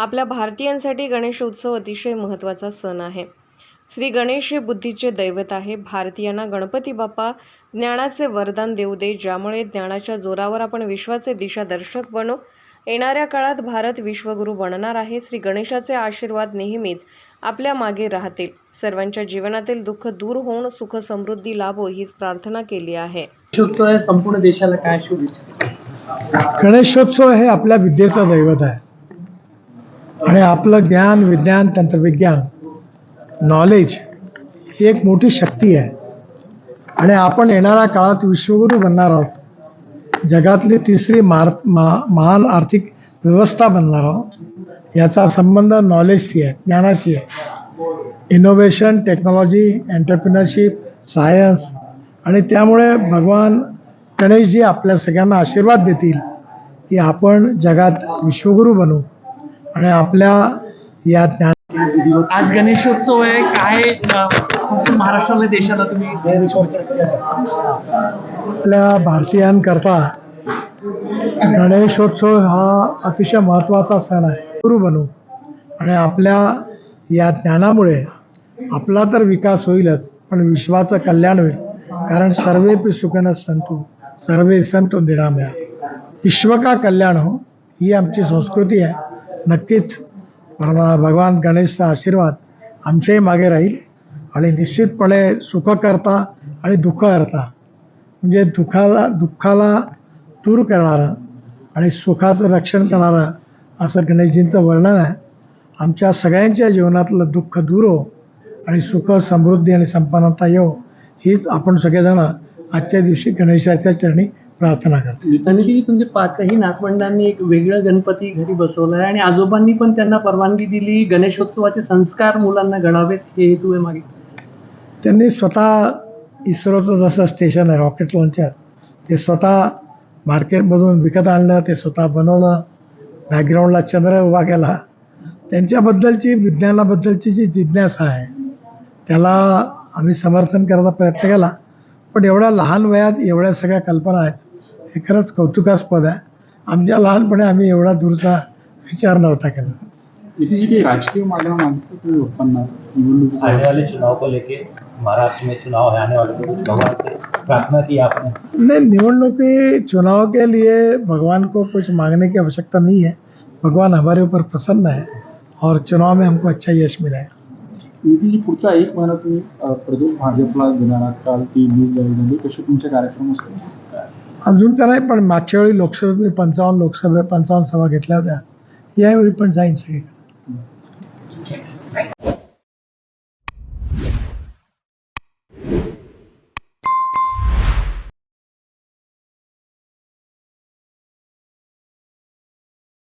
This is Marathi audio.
आपल्या भारतीयांसाठी गणेशोत्सव अतिशय महत्त्वाचा सण आहे. श्री गणेश हे बुद्धीचे दैवत आहे. भारतीयांना गणपती बाप्पा ज्ञानाचे वरदान देऊ दे, ज्यामुळे ज्ञानाच्या जोरावर आपण विश्वाचे दिशादर्शक बनू. येणाऱ्या काळात भारत विश्वगुरू बनणार आहे. श्री गणेशाचे आशीर्वाद नेहमीच आपल्या मागे राहतील. सर्वांच्या जीवनातील दुःख दूर होऊन सुख समृद्धी लाभो हीच प्रार्थना केली आहे. गणेशोत्सव संपूर्ण देशाला काय शुभेच्छा. गणेशोत्सव हे आपल्या विद्येचं दैवत आहे आणि आपलं ज्ञान, विज्ञान, तंत्रविज्ञान, नॉलेज ही एक मोठी शक्ती आहे आणि आपण येणाऱ्या काळात विश्वगुरू बनणार आहोत. जगातली तिसरी महान आर्थिक व्यवस्था बनणार आहोत. याचा संबंध नॉलेजशी आहे, ज्ञानाशी आहे. इनोव्हेशन, टेक्नॉलॉजी, एंटरप्रिनरशिप, सायन्स आणि त्यामुळे भगवान गणेशजी आपल्या सगळ्यांना आशीर्वाद देतील की आपण जगात विश्वगुरू बनू आणि आपल्या या ज्ञान. आज गणेशोत्सव आहे, काय महाराष्ट्राला, देशाला तुम्ही शुभेच्छा. आपल्या भारतीयांकरता गणेशोत्सव हा अतिशय महत्त्वाचा सण आहे. गुरु बनू आणि आपल्या या ज्ञानामुळे आपला तर विकास होईलच, पण विश्वाचं कल्याण होईल. कारण सर्वेपि सुखिनः सन्तु सर्वे सन्तु निरामया. विश्व का कल्याण हो ही आमची संस्कृती आहे. नक्कीच भगवान गणेशचा आशीर्वाद आमच्याही मागे राहील आणि निश्चितपणे सुखकर्ता आणि दुःखहर्ता म्हणजे दुःखाला दूर करणारं आणि सुखाचं रक्षण करणारं असं गणेशजींचं वर्णन आहे. आमच्या सगळ्यांच्या जीवनातलं दुःख दूर हो आणि सुख, समृद्धी आणि संपन्नता येऊ हीच आपण सगळेजण आजच्या दिवशी गणेशाच्या चरणी प्रार्थना करतो. आणि तुमचे पाचही नातवंडांनी एक वेगळं गणपती घरी बसवलाय आणि आजोबांनी पण त्यांना परवानगी दिली गणेशोत्सवाचे संस्कार मुलांना घडावेत, हे हेतू आहे मागे. त्यांनी स्वतः इस्रोचं जसं स्टेशन आहे, रॉकेट लॉन्चर, ते स्वतः मार्केटमधून विकत आणलं, ते स्वतः बनवलं, बॅकग्राऊंडला चंद्र उभा केला. त्यांच्याबद्दलची, विज्ञानाबद्दलची जी जिज्ञासा आहे त्याला आम्ही समर्थन करायचा प्रयत्न केला. पण एवढ्या लहान वयात एवढ्या सगळ्या कल्पना आहेत, हे खरंच कौतुकास्पद आहे. आमच्या लहानपणी आम्ही एवढा दूरचा विचार नव्हता केला. राजकीय मागण्या आने वाले चुनाव को लेके महाराष्ट्र में चुनाव है, आने वाले भगवान से प्रार्थना की आपने? नहीं, निवडणुकी चुनाव के लिए भगवान को कुछ मांगने की आवश्यकता नहीं है. भगवान हमारे ऊपर प्रसन्न है और चुनाव में हमको अच्छा यश मिला है. निधी पुढचा एक महिना तुम्ही प्रदेश भाजपला देणार आहात. काल ती न्यूज जाहीर झाली, कसे तुमचे कार्यक्रम असतात? अजून तर नाही, पण मागच्या वेळी 55 सभा घेतल्या होत्या. यावेळी पण जाईन सगळी.